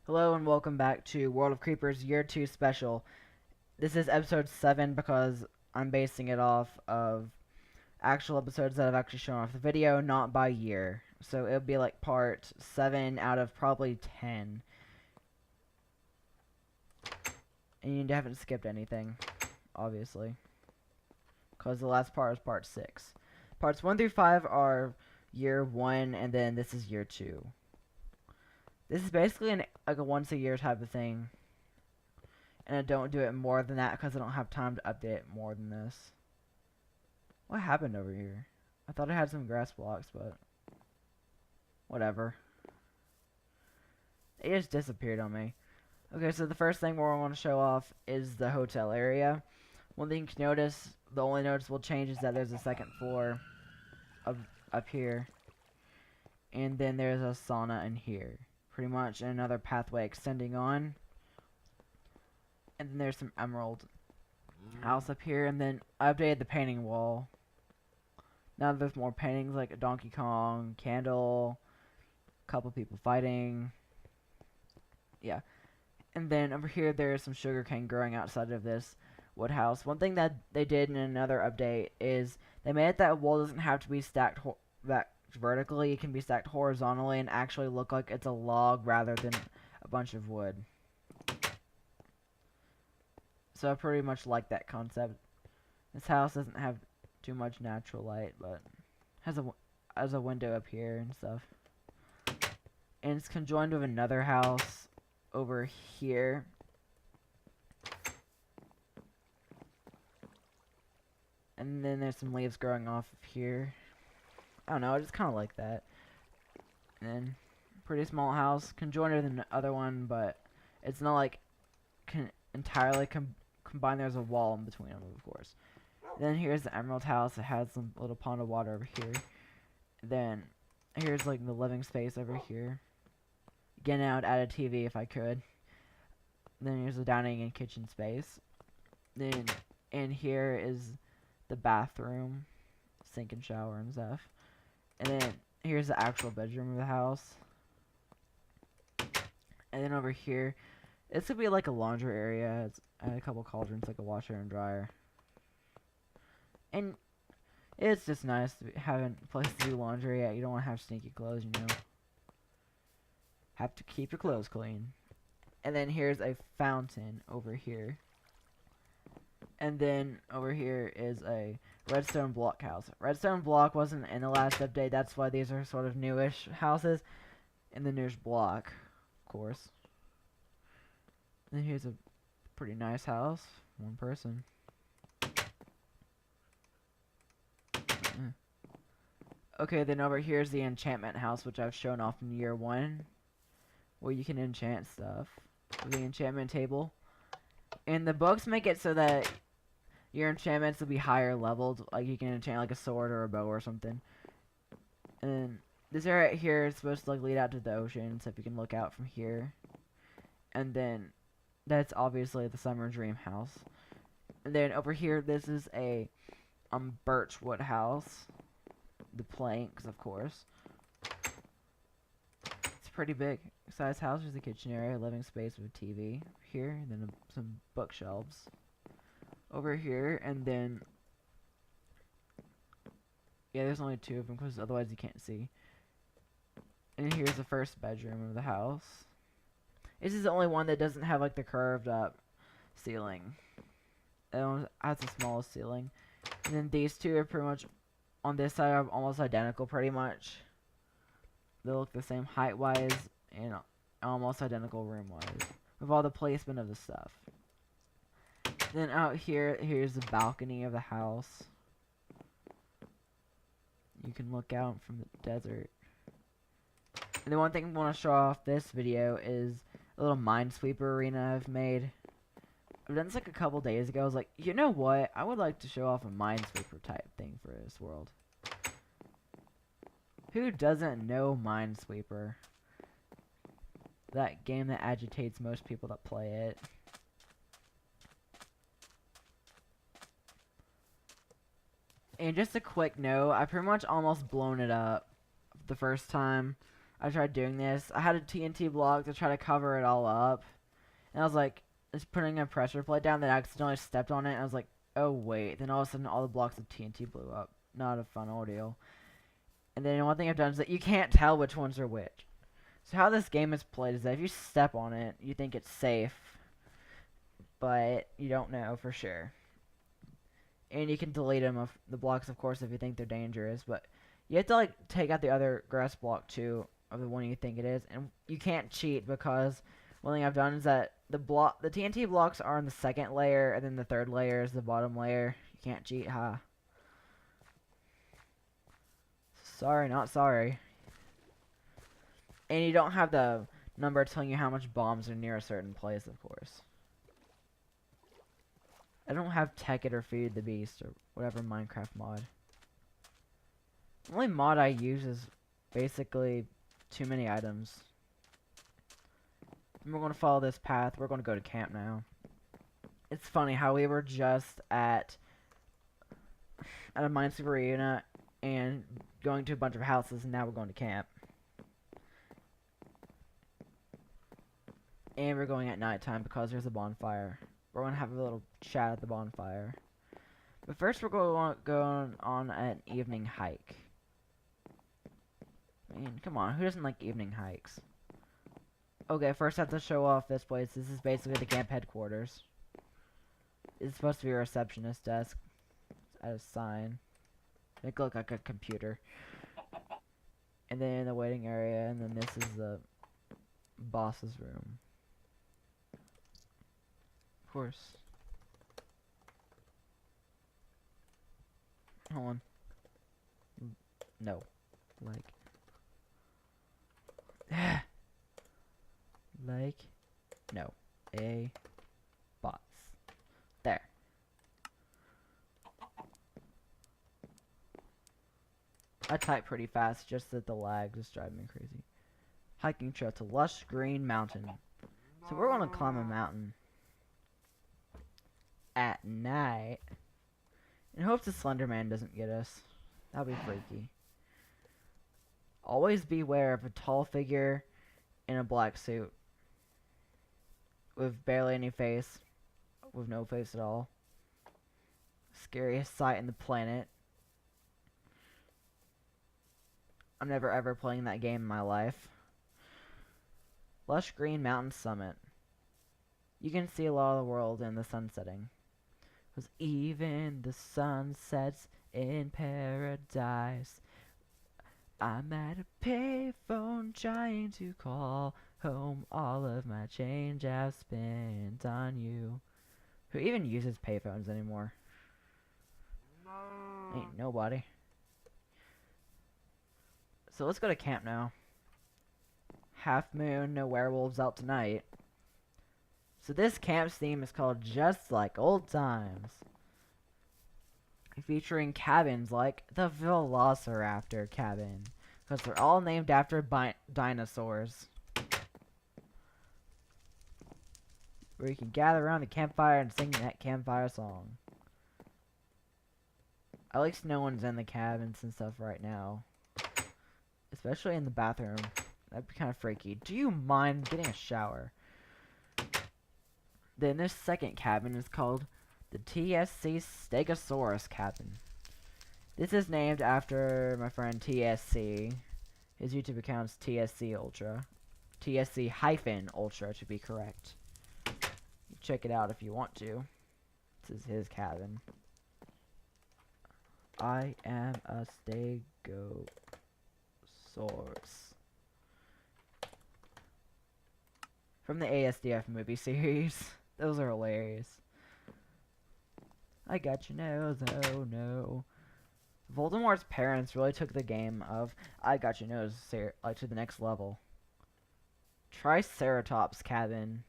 Hello and welcome back to World of Creepers Year 2 Special. This is episode 7 because I'm basing it off of actual episodes that I've actually shown off the video, not by year. So it'll be like part 7 out of probably 10. And you haven't skipped anything, obviously. Because the last part is part 6. Parts 1 through 5 are year 1, and then this is year 2. This is basically like a once a year type of thing. And I don't do it more than that because I don't have time to update it more than this. What happened over here? I thought I had some grass blocks, but whatever. It just disappeared on me. Okay, so the first thing we want to show off is the hotel area. One thing you can notice, the only noticeable change is that there's a second floor up here. And then there's a sauna in here. Pretty much another pathway extending on. And then there's some emerald house up here. And then I updated the painting wall. Now there's more paintings like a Donkey Kong, candle, a couple people fighting. Yeah. And then over here there's some sugarcane growing outside of this wood house. One thing that they did in another update is they made it that a wall doesn't have to be stacked vertically. It can be stacked horizontally and actually look like it's a log rather than a bunch of wood. So I pretty much like that concept. This house doesn't have too much natural light, but has a window up here and stuff. And it's conjoined with another house over here. And then there's some leaves growing off of here. I don't know, I just kind of like that. And then, pretty small house, conjoined with the other one, but it's not like entirely combined. There's a wall in between them, of course. Then here's the emerald house. It has some little pond of water over here. Then here's like the living space over here. Again, I would add a TV if I could. Then here's the dining and kitchen space. Then in here is the bathroom, sink and shower and stuff. And then here's the actual bedroom of the house. And then over here, this could be like a laundry area. It's a couple cauldrons, like a washer and dryer. And it's just nice to have a place to do laundry at. You don't want to have stinky clothes, you know. Have to keep your clothes clean. And then here's a fountain over here. And then over here is a redstone block house. Redstone block wasn't in the last update. That's why these are sort of newish houses. And then there's block, of course. Then here's a pretty nice house. One person. Okay, then over here is the enchantment house, which I've shown off in year 1. Where you can enchant stuff. With the enchantment table. And the books make it so that your enchantments will be higher leveled. Like you can enchant like a sword or a bow or something. And this area right here is supposed to like lead out to the ocean. So if you can look out from here. And then that's obviously the summer dream house. And then over here this is a birch wood house. The planks, of course. It's pretty big size house. There's a kitchen area, living space with a TV here, and then some bookshelves over here, and then yeah, there's only 2 of them because otherwise you can't see. And here's the first bedroom of the house. This is the only one that doesn't have like the curved up ceiling. It has the smallest ceiling. And then these 2 are pretty much on this side are almost identical pretty much. They look the same height wise and almost identical room wise. With all the placement of the stuff. Then out here, here's the balcony of the house. You can look out from the desert. And the one thing I want to show off this video is a little minesweeper arena I've made. I've done this like a couple days ago. I was like, you know what? I would like to show off a minesweeper type thing for this world. Who doesn't know Minesweeper? That game that agitates most people that play it. And just a quick note, I pretty much almost blown it up the first time. I tried doing this. I had a TNT block to try to cover it all up. And I was like, just putting a pressure plate down, then I accidentally stepped on it. And I was like, oh wait. Then all of a sudden all the blocks of TNT blew up. Not a fun ordeal. And then one thing I've done is that you can't tell which ones are which. So how this game is played is that if you step on it, you think it's safe. But you don't know for sure. And you can delete them of the blocks, of course, if you think they're dangerous. But you have to like take out the other grass block too, of the one you think it is. And you can't cheat because one thing I've done is that the TNT blocks are on the second layer, and then the third layer is the bottom layer. You can't cheat, huh? Sorry, not sorry. And you don't have the number telling you how much bombs are near a certain place, of course. I don't have Tech It or Feed the Beast or whatever Minecraft mod. The only mod I use is basically too many items. And we're going to follow this path. We're going to go to camp now. It's funny how we were just at a Minesweeper arena and going to a bunch of houses, and now we're going to camp. And we're going at nighttime because there's a bonfire. We're going to have a little chat at the bonfire. But first we're going on an evening hike. Man, come on, who doesn't like evening hikes? Okay, first I have to show off this place. This is basically the camp headquarters. It's supposed to be a receptionist desk. Add a sign. Make it look like a computer. And then the waiting area, and then this is the boss's room. Of course. Hold on. No. Like. Like. No. A. Bots. There. I type pretty fast, just that the lag is driving me crazy. Hiking trail to lush green mountain. So we're gonna climb a mountain at night in hopes the Slender Man doesn't get us. That'd be freaky. Always beware of a tall figure in a black suit with barely any face, with no face at all. Scariest sight in the planet. I'm never ever playing that game in my life. Lush green mountain summit. You can see a lot of the world in the sun setting. 'Cause even the sun sets in paradise. I'm at a payphone trying to call home all of my change I've spent on you. Who even uses payphones anymore? Ain't nobody. So let's go to camp now. Half moon, no werewolves out tonight. So this camp's theme is called Just Like Old Times. Featuring cabins like the Velociraptor cabin. Because they're all named after dinosaurs. Where you can gather around the campfire and sing that campfire song. At least no one's in the cabins and stuff right now. Especially in the bathroom. That'd be kind of freaky. Do you mind getting a shower? Then this second cabin is called the TSC Stegosaurus cabin. This is named after my friend TSC. His YouTube account is TSC Ultra. TSC-Ultra to be correct. You check it out if you want to. This is his cabin. I am a Stegosaurus. From the ASDF movie series. Those are hilarious. I got your nose, oh no. Voldemort's parents really took the game of I got your nose like to the next level. Triceratops cabin.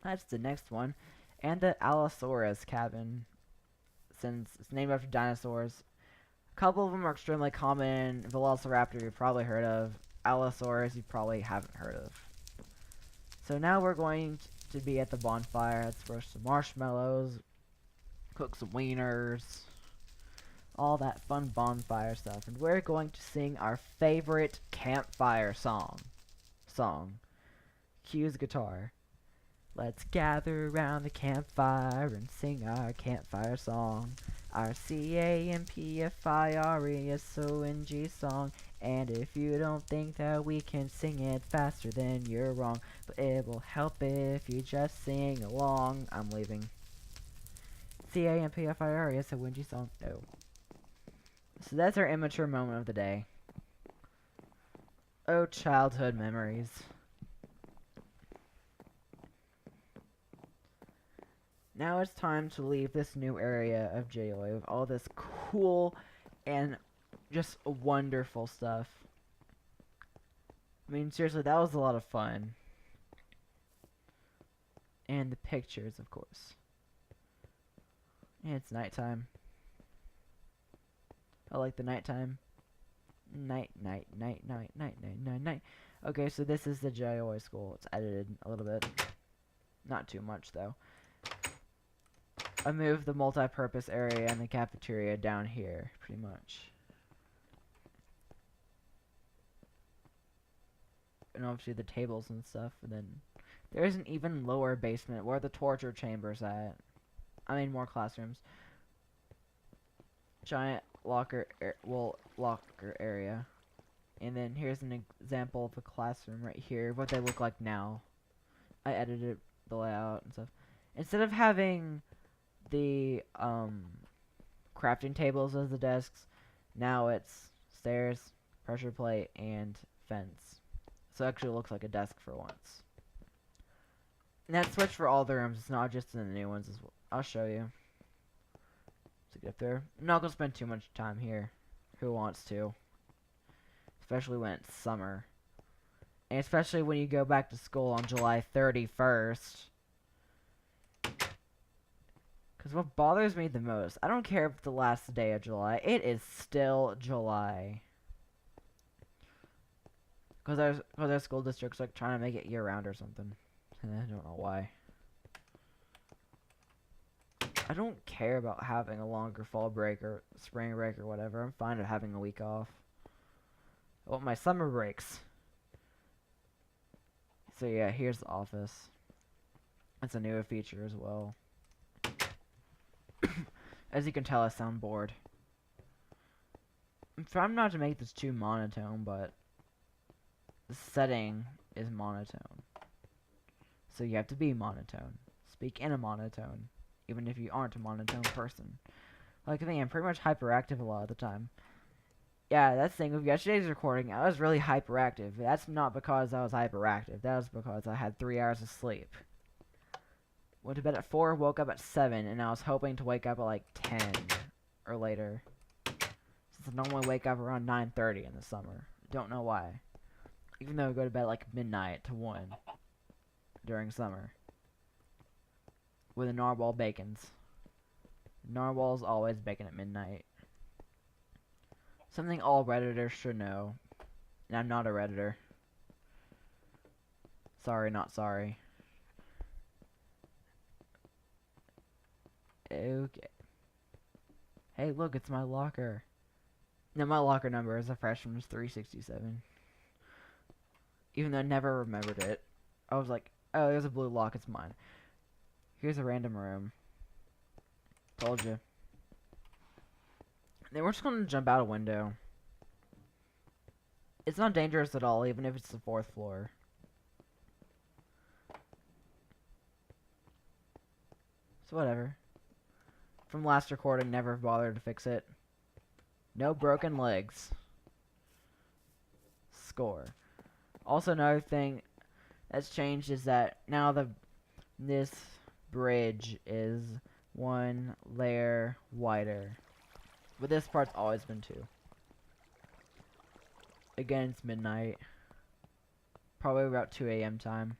That's the next one. And the Allosaurus cabin. Since it's named after dinosaurs. A couple of them are extremely common. Velociraptor you've probably heard of. Allosaurus you probably haven't heard of. So now we're going to be at the bonfire. Let's roast some marshmallows. Cook some wieners. all that fun bonfire stuff, and we're going to sing our favorite campfire song. Cue's guitar. Let's gather around the campfire and sing our campfire song. Our CAMPFIRESONG song. And if you don't think that we can sing it faster, then you're wrong. But it will help if you just sing along. I'm leaving. CAMPFIRESONG song. No. So that's our immature moment of the day. Oh, childhood memories. Now it's time to leave this new area of J-Oy with all this cool and just wonderful stuff. I mean, seriously, that was a lot of fun. And the pictures, of course. And it's nighttime. I like the nighttime. Night. Okay, so this is the J-Oy school. It's edited a little bit. Not too much, though. I moved the multi-purpose area and the cafeteria down here, pretty much. And obviously the tables and stuff, and then there's an even lower basement where the torture chamber's at. I mean, more classrooms. Giant locker area. And then here's an example of a classroom right here, what they look like now. I edited the layout and stuff. Instead of having the crafting tables as the desks, now it's stairs, pressure plate, and fence. So it actually looks like a desk for once. And that switch for all the rooms. It's not just in the new ones as well. I'll show you. To get up there. I'm not gonna spend too much time here. Who wants to? Especially when it's summer. And especially when you go back to school on July 31st. Because what bothers me the most, I don't care if it's the last day of July, it is still July. Because our school district's like trying to make it year-round or something. And I don't know why. I don't care about having a longer fall break or spring break or whatever. I'm fine with having a week off. I want my summer breaks. So yeah, here's the office. It's a newer feature as well. As you can tell, I sound bored. I'm trying not to make this too monotone, but the setting is monotone. So you have to be monotone. Speak in a monotone, even if you aren't a monotone person. Like I think I'm pretty much hyperactive a lot of the time. Yeah, that's the thing with yesterday's recording, I was really hyperactive. That's not because I was hyperactive. That was because I had 3 hours of sleep. Went to bed at 4, woke up at 7, and I was hoping to wake up at like 10 or later. Since I normally wake up around 9:30 in the summer. Don't know why. Even though I go to bed at like midnight to 1 during summer. With the narwhal bacons. Narwhal's always bacon at midnight. Something all Redditors should know. And I'm not a Redditor. Sorry, not sorry. Okay. Hey, look, it's my locker. No, my locker number as a freshman was 367. Even though I never remembered it. I was like, oh, there's a blue lock, it's mine. Here's a random room. Told you. Then we're just gonna jump out a window. It's not dangerous at all, even if it's the 4th floor. So whatever. From last recording, never bothered to fix it. No broken legs. Score. Also, another thing that's changed is that now this bridge is 1 layer wider. But this part's always been 2. Again, it's midnight. Probably about 2 a.m. time.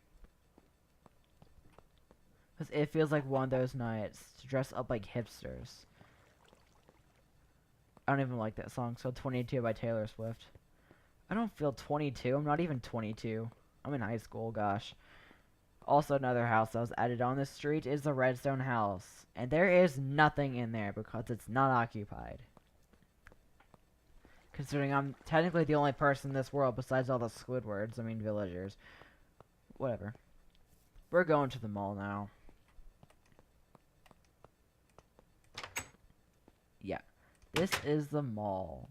Because it feels like one of those nights to dress up like hipsters. I don't even like that song, so 22 by Taylor Swift. I don't feel 22. I'm not even 22. I'm in high school, gosh. Also, another house that was added on this street is the Redstone house. And there is nothing in there because it's not occupied. Considering I'm technically the only person in this world besides all the Squidwards, I mean villagers. Whatever. We're going to the mall now. Yeah. This is the mall.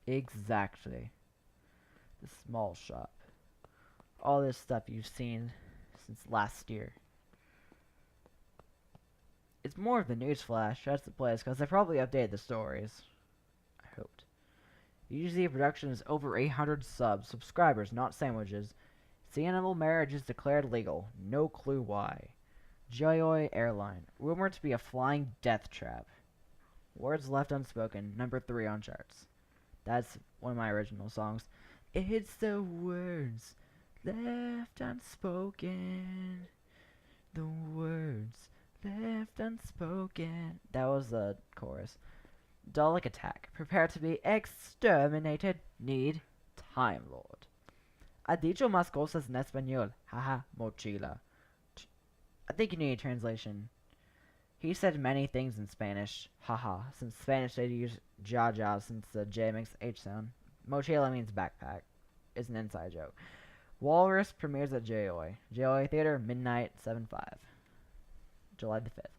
Exactly. The small shop. All this stuff you've seen since last year. It's more of the news flash. That's the place, because they probably updated the stories. I hoped. UGZProductions over 800 subscribers, not sandwiches. Sea animal marriage is declared legal. No clue why. Joy Airline. Rumored to be a flying death trap. Words left unspoken. Number 3 on charts. That's one of my original songs. It's the words left unspoken. The words left unspoken. That was the chorus. Dalek attack. Prepare to be exterminated. Need Time Lord. Ha dicho más cosas en español. Haha, mochila. I think you need a translation. He said many things in Spanish. Haha. Since Spanish they use ja since the J makes the H sound. Mochila means backpack. It's an inside joke. Walrus premieres at JOI. JOI Theater, midnight, 7/5. July the 5th.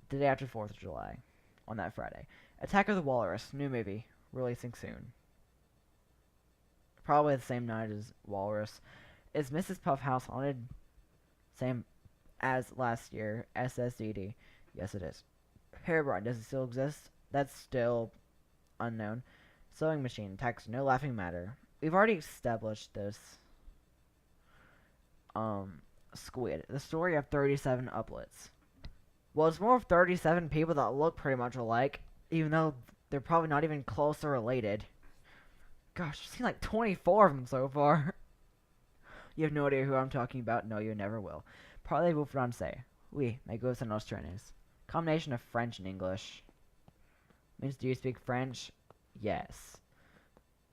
The day after 4th of July. On that Friday. Attack of the Walrus. New movie. Releasing soon. Probably the same night as Walrus. Is Mrs. Puff House haunted? Same as last year. SSDD. Yes, it is. Herobrine. Does it still exist? That's still unknown. Sewing machine. Text. No laughing matter. We've already established this. Squid. The story of 37 uplets. Well, it's more of 37 people that look pretty much alike, even though they're probably not even closely related. Gosh, I've seen like 24 of them so far. You have no idea who I'm talking about. No, you never will. Parlez-vous français? Oui, me gustan los trenes. Combination of French and English. Means, do you speak French? Yes.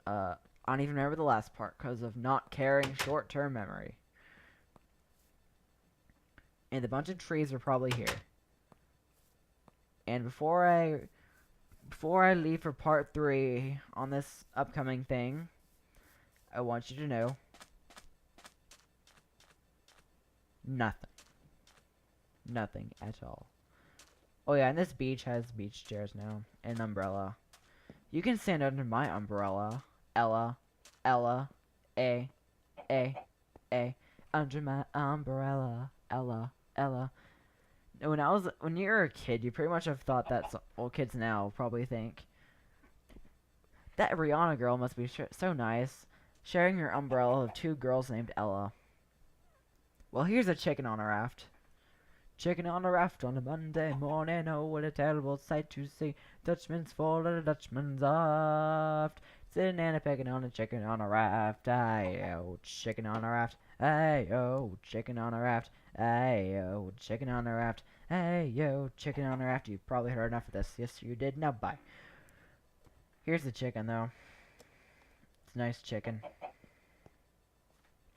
I don't even remember the last part because of not carrying short-term memory. And a bunch of trees are probably here. And before I leave for part 3 on this upcoming thing, I want you to know nothing. Nothing at all. Oh yeah, and this beach has beach chairs now. And an umbrella. You can stand under my umbrella. Ella. Under my umbrella. Ella. When you were a kid, you pretty much have thought that, well, kids now probably think, that Rihanna girl must be so nice, sharing her umbrella with 2 girls named Ella. Well, here's a chicken on a raft. Chicken on a raft on a Monday morning, oh, what a terrible sight to see. Dutchman's full of the Dutchman's aft. Sitting and a pecking on a chicken on a raft. Aye-oh, chicken on a raft. Aye-oh, chicken on a raft. Aye-yo, chicken on a raft. Aye-yo, chicken on a raft. You probably heard enough of this. Yes, you did. Now, bye. Here's the chicken, though. It's a nice chicken.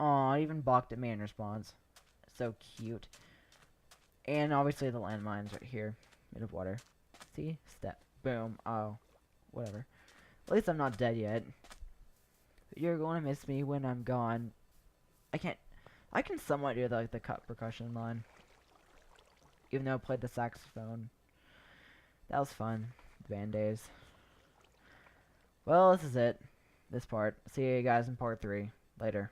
Aw, it even balked at me in response. So cute. And obviously the landmines right here. Made of water. See? Step. Boom. Oh. Whatever. At least I'm not dead yet. You're going to miss me when I'm gone. I can somewhat do the cut percussion line. Even though I played the saxophone. That was fun. Band days. Well, this is it. This part. See you guys in part 3. Later.